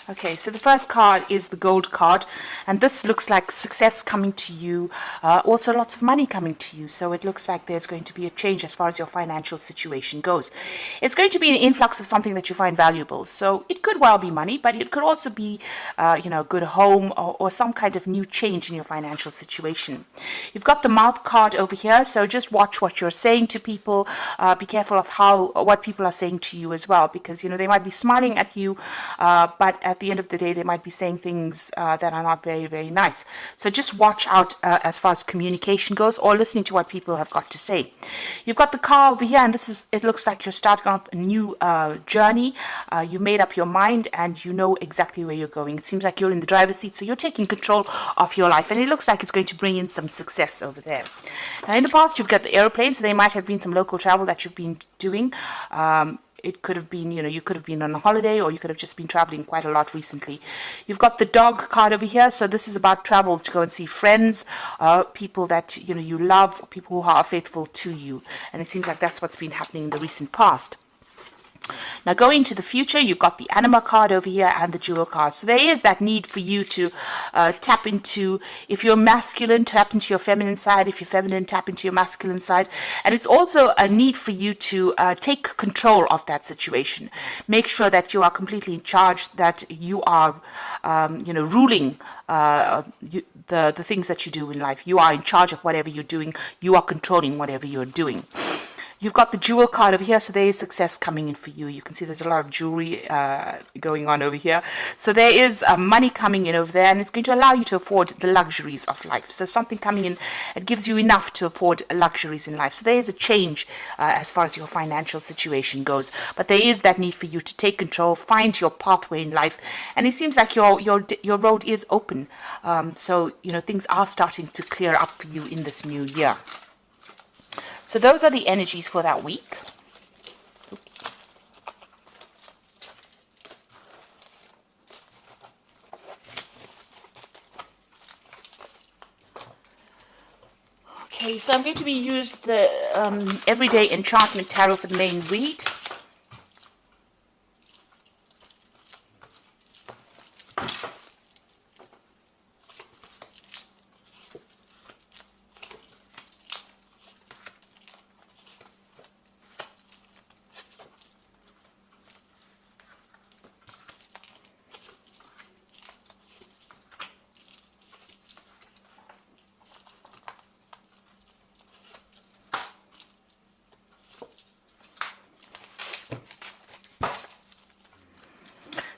Okay, so the first card is the gold card, and this looks like success coming to you, also lots of money coming to you. So it looks like there's going to be a change as far as your financial situation goes. It's going to be an influx of something that you find valuable. So it could well be money, but it could also be, a good home or some kind of new change in your financial situation. You've got the mouth card over here, so just watch what you're saying to people. Be careful of what people are saying to you as well, because they might be smiling at you, but at the end of the day, they might be saying things that are not very, very nice. So just watch out as far as communication goes, or listening to what people have got to say. You've got the car over here, and it looks like you're starting off a new journey. You made up your mind, and you know exactly where you're going. It seems like you're in the driver's seat, so you're taking control of your life, and it looks like it's going to bring in some success over there. Now, in the past, you've got the airplane, so there might have been some local travel that you've been doing. It could have been, you could have been on a holiday, or you could have just been traveling quite a lot recently. You've got the dog card over here. So this is about travel to go and see friends, people that, you love, people who are faithful to you. And it seems like that's what's been happening in the recent past. Now, going into the future, you've got the anima card over here and the jewel card. So there is that need for you to tap into, if you're masculine, tap into your feminine side. If you're feminine, tap into your masculine side. And it's also a need for you to take control of that situation. Make sure that you are completely in charge, that you are, ruling the things that you do in life. You are in charge of whatever you're doing. You are controlling whatever you're doing. You've got the jewel card over here, so there is success coming in for you. You can see there's a lot of jewelry going on over here. So there is money coming in over there, and it's going to allow you to afford the luxuries of life. So something coming in, it gives you enough to afford luxuries in life. So there is a change as far as your financial situation goes. But there is that need for you to take control, find your pathway in life. And it seems like your road is open. So, things are starting to clear up for you in this new year. So those are the energies for that week. Oops. Okay, so I'm going to use the Everyday Enchantment Tarot for the main read.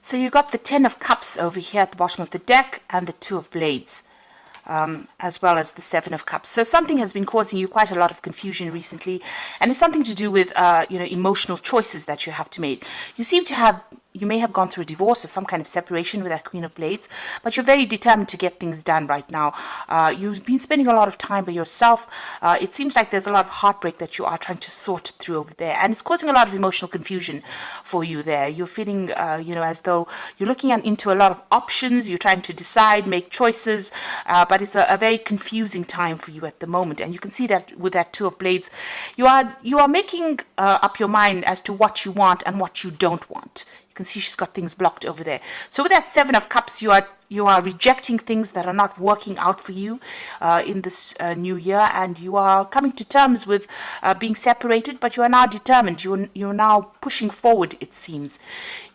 So you've got the Ten of Cups over here at the bottom of the deck, and the Two of Blades, as well as the Seven of Cups. So something has been causing you quite a lot of confusion recently, and it's something to do with emotional choices that you have to make. You may have gone through a divorce or some kind of separation with that Queen of Blades, but you're very determined to get things done right now. You've been spending a lot of time by yourself. It seems like there's a lot of heartbreak that you are trying to sort through over there, and it's causing a lot of emotional confusion for you there. You're feeling, as though you're looking into a lot of options. You're trying to decide, make choices, but it's a very confusing time for you at the moment. And you can see that with that Two of Blades, you are making up your mind as to what you want and what you don't want. You can see she's got things blocked over there. So with that Seven of Cups, you are rejecting things that are not working out for you in this new year, and you are coming to terms with being separated, but you are now determined. You're now pushing forward, it seems.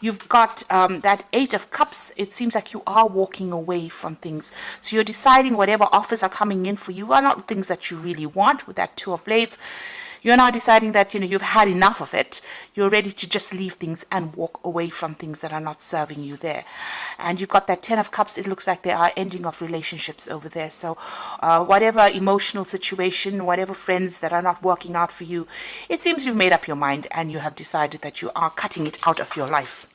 You've got that Eight of Cups. It seems like you are walking away from things. So you're deciding whatever offers are coming in for you are not things that you really want with that Two of Blades. You're now deciding that, you've had enough of it. You're ready to just leave things and walk away from things that are not serving you there. And you've got that Ten of Cups. It looks like there are ending of relationships over there. So whatever emotional situation, whatever friends that are not working out for you, it seems you've made up your mind and you have decided that you are cutting it out of your life.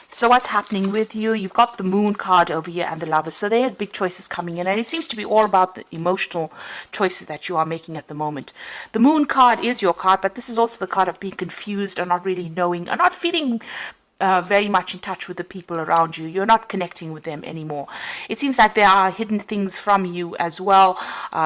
So what's happening with you? You've got the Moon card over here and the Lovers. So there's big choices coming in, and it seems to be all about the emotional choices that you are making at the moment. The Moon card is your card, but this is also the card of being confused or not really knowing or not feeling very much in touch with the people around you. You're not connecting with them anymore. It seems like there are hidden things from you as well.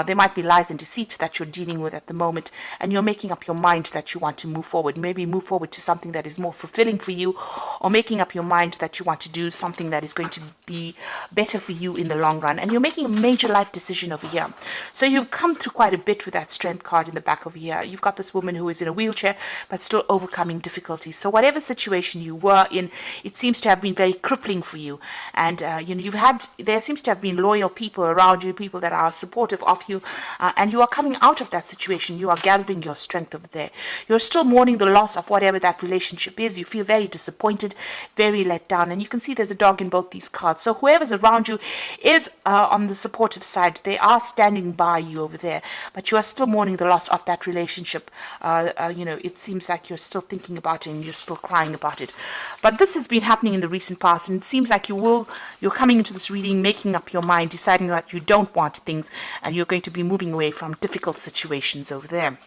There might be lies and deceit that you're dealing with at the moment, and you're making up your mind that you want to move forward. Maybe move forward to something that is more fulfilling for you, or making up your mind that you want to do something that is going to be better for you in the long run. And you're making a major life decision over here. So you've come through quite a bit with that strength card in the back over here. You've got this woman who is in a wheelchair, but still overcoming difficulties. So whatever situation you were in, it seems to have been very crippling for you, and there seems to have been loyal people around you, people that are supportive of you, and you are coming out of that situation. You are gathering your strength over there. You're still mourning the loss of whatever that relationship is. You feel very disappointed, very let down, and you can see there's a dog in both these cards. So whoever's around you is on the supportive side. They are standing by you over there, but you are still mourning the loss of that relationship. It seems like you're still thinking about it and you're still crying about it. But this has been happening in the recent past, and it seems like you're coming into this reading, making up your mind, deciding that you don't want things, and you're going to be moving away from difficult situations over there.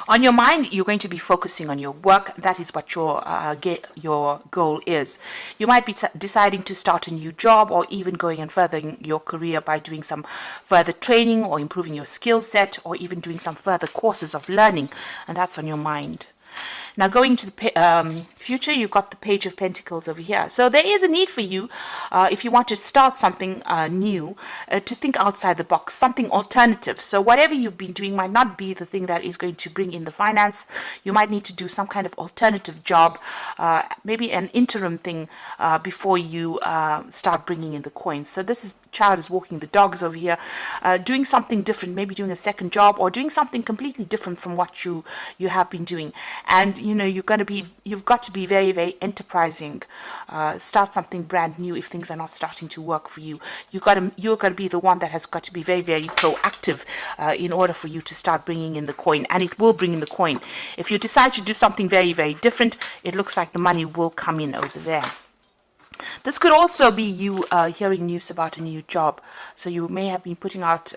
On your mind, you're going to be focusing on your work. That is what your goal is. You might be deciding to start a new job, or even going and furthering your career by doing some further training or improving your skill set, or even doing some further courses of learning, and that's on your mind. Now, going to the future, you've got the Page of Pentacles over here. So there is a need for you, if you want to start something new, to think outside the box, something alternative. So whatever you've been doing might not be the thing that is going to bring in the finance. You might need to do some kind of alternative job, maybe an interim thing, before you start bringing in the coins. So this child is walking the dogs over here, doing something different, maybe doing a second job, or doing something completely different from what you have been doing. And you've got to be very, very enterprising. Start something brand new if things are not starting to work for you. You're got to be the one that has got to be very, very proactive in order for you to start bringing in the coin, and it will bring in the coin. If you decide to do something very, very different, it looks like the money will come in over there. This could also be you hearing news about a new job. So you may have been putting out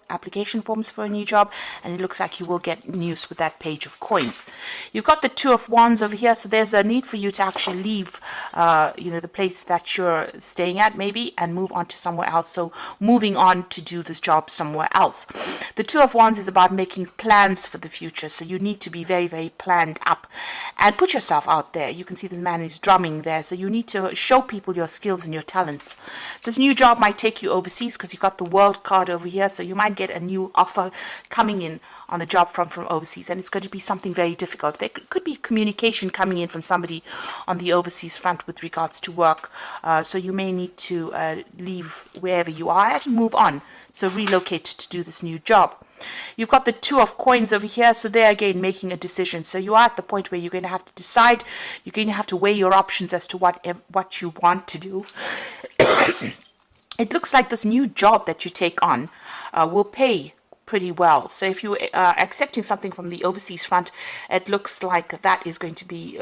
application forms for a new job, and it looks like you will get news with that Page of Coins. You've got the Two of Wands over here, so there's a need for you to actually leave the place that you're staying at maybe, and move on to somewhere else. So moving on to do this job somewhere else. The Two of Wands is about making plans for the future, so you need to be very, very planned up and put yourself out there. You can see the man is drumming there, so you need to show people your skills and your talents. This new job might take you overseas because you've got the World card over here, so you might get a new offer coming in on the job front from overseas, and it's going to be something very difficult. There could be communication coming in from somebody on the overseas front with regards to work, so you may need to leave wherever you are at and move on, so relocate to do this new job. You've got the Two of Coins over here, so there again making a decision. So you are at the point where you're going to have to decide, you're going to have to weigh your options as to what you want to do. It looks like this new job that you take on will pay pretty well. So if you are accepting something from the overseas front, it looks like that is going to be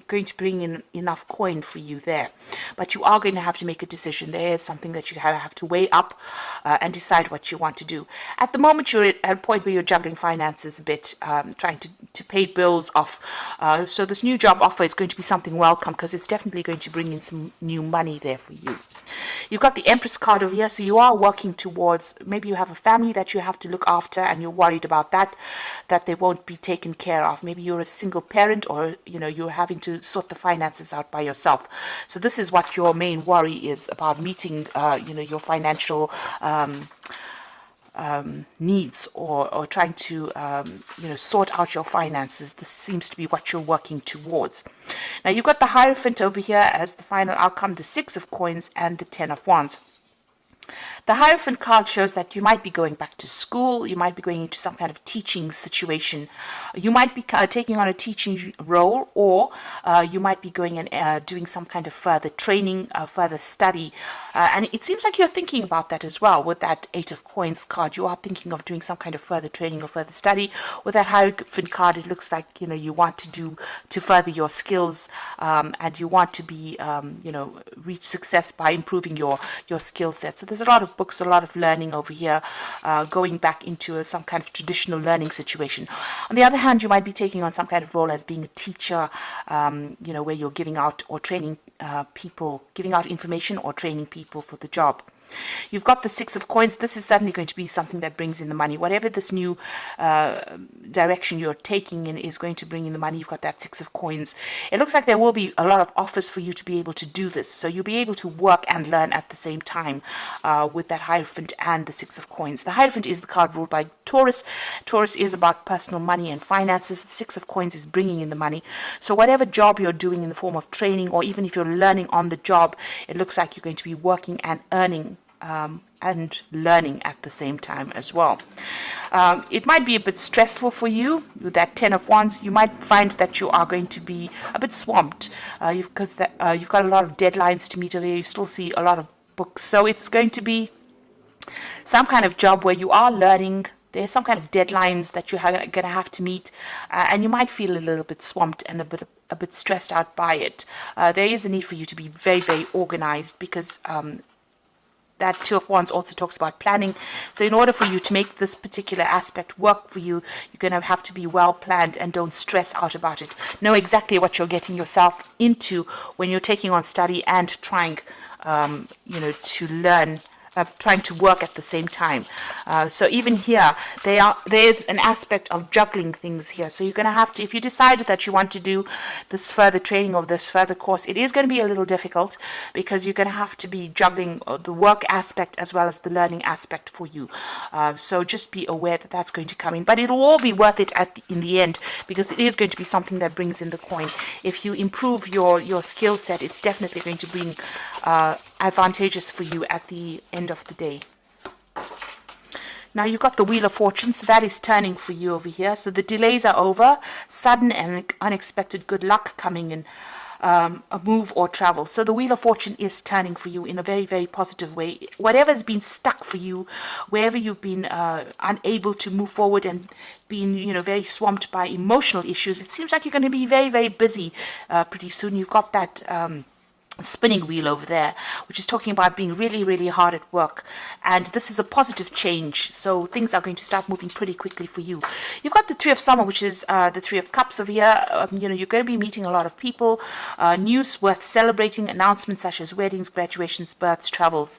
going to bring in enough coin for you there. But you are going to have to make a decision. There is something that you have to weigh up and decide what you want to do. At the moment, you're at a point where you're juggling finances a bit, trying to pay bills off. So this new job offer is going to be something welcome, because it's definitely going to bring in some new money there for you. You've got the Empress card over here, so you are working towards, maybe you have a family that you have to look after, and you're worried about that they won't be taken care of. Maybe you're a single parent, or you're having to sort the finances out by yourself. So this is what your main worry is about, meeting your financial needs, or trying to sort out your finances. This seems to be what you're working towards. Now you've got the Hierophant over here as the final outcome, the Six of Coins and the Ten of Wands. The Hierophant card shows that you might be going back to school, you might be going into some kind of teaching situation, you might be taking on a teaching role, or you might be going and doing some kind of further training, further study, and it seems like you're thinking about that as well. With that Eight of Coins card, you are thinking of doing some kind of further training or further study. With that Hierophant card, it looks like you want to further your skills, and you want to be reach success by improving your skill set. So this there's a lot of books, a lot of learning over here, going back into some kind of traditional learning situation. On the other hand, you might be taking on some kind of role as being a teacher, where you're giving out or training people, giving out information or training people for the job. You've got the Six of Coins. This is certainly going to be something that brings in the money. Whatever this new direction you're taking in is going to bring in the money. You've got that Six of Coins. It looks like there will be a lot of offers for you to be able to do this. So you'll be able to work and learn at the same time with that Hierophant and the Six of Coins. The Hierophant is the card ruled by Taurus. Taurus is about personal money and finances. The Six of Coins is bringing in the money. So whatever job you're doing in the form of training, or even if you're learning on the job, it looks like you're going to be working and earning and learning at the same time as well. It might be a bit stressful for you with that Ten of Wands. You might find that you are going to be a bit swamped because you've got a lot of deadlines to meet over here. You still see a lot of books, so it's going to be some kind of job where you are learning. There's some kind of deadlines that you're going to have to meet, and you might feel a little bit swamped and a bit stressed out by it. There is a need for you to be very, very organized, because that Two of Wands also talks about planning. So in order for you to make this particular aspect work for you, you're going to have to be well planned and don't stress out about it. Know exactly what you're getting yourself into when you're taking on study and trying, to learn, trying to work at the same time. So even here, there's an aspect of juggling things here. So you're going to have to, if you decide that you want to do this further training or this further course, it is going to be a little difficult, because you're going to have to be juggling the work aspect as well as the learning aspect for you. So just be aware that that's going to come in, but it'll all be worth it in the end, because it is going to be something that brings in the coin. If you improve your skill set, it's definitely going to bring advantageous for you at the end of the day. Now you've got the Wheel of Fortune, so that is turning for you over here. So the delays are over, sudden and unexpected good luck coming in, a move or travel. So the Wheel of Fortune is turning for you in a very, very positive way. Whatever's been stuck for you, wherever you've been unable to move forward and been, very swamped by emotional issues, it seems like you're going to be very, very busy pretty soon. You've got that spinning wheel over there, which is talking about being really, really hard at work, and this is a positive change, so things are going to start moving pretty quickly for you. You've got the Three of Summer, which is the Three of Cups over here. You're going to be meeting a lot of people, news worth celebrating, announcements such as weddings, graduations, births, travels.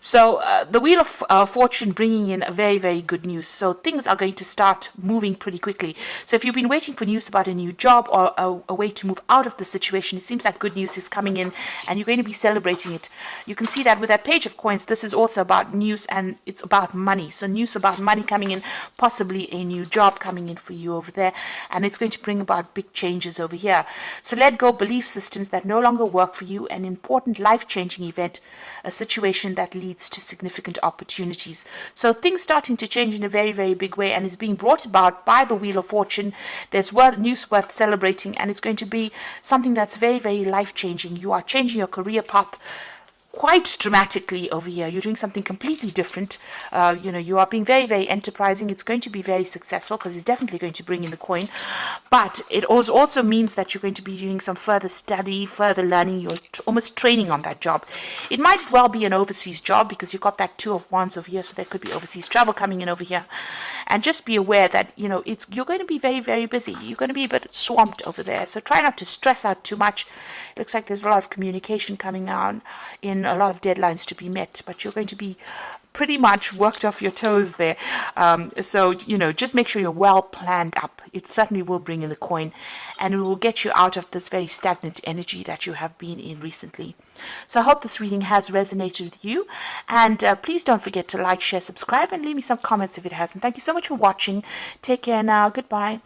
So the Wheel of Fortune bringing in a very, very good news. So things are going to start moving pretty quickly. So if you've been waiting for news about a new job or a way to move out of the situation, it seems like good news is coming in and you're going to be celebrating it. You can see that with that Page of Coins, this is also about news and it's about money. So news about money coming in, possibly a new job coming in for you over there. And it's going to bring about big changes over here. So let go belief systems that no longer work for you, an important life-changing event, a situation that leads to significant opportunities. So things starting to change in a very, very big way, and is being brought about by the Wheel of Fortune. There's news worth celebrating, and it's going to be something that's very, very life-changing. You are changing your career path quite dramatically over here. You're doing something completely different. You are being very, very enterprising. It's going to be very successful because it's definitely going to bring in the coin. But it also means that you're going to be doing some further study, further learning. You're almost training on that job. It might well be an overseas job because you've got that Two of Wands over here, so there could be overseas travel coming in over here. And just be aware that, you're going to be very, very busy. You're going to be a bit swamped over there. So try not to stress out too much. It looks like there's a lot of communication coming on, in a lot of deadlines to be met, but you're going to be pretty much worked off your toes there. So just make sure you're well planned up. It certainly will bring in the coin, and it will get you out of this very stagnant energy that you have been in recently. So I hope this reading has resonated with you, and please don't forget to like, share, subscribe, and leave me some comments if it hasn't. Thank you so much for watching. Take care now. Goodbye.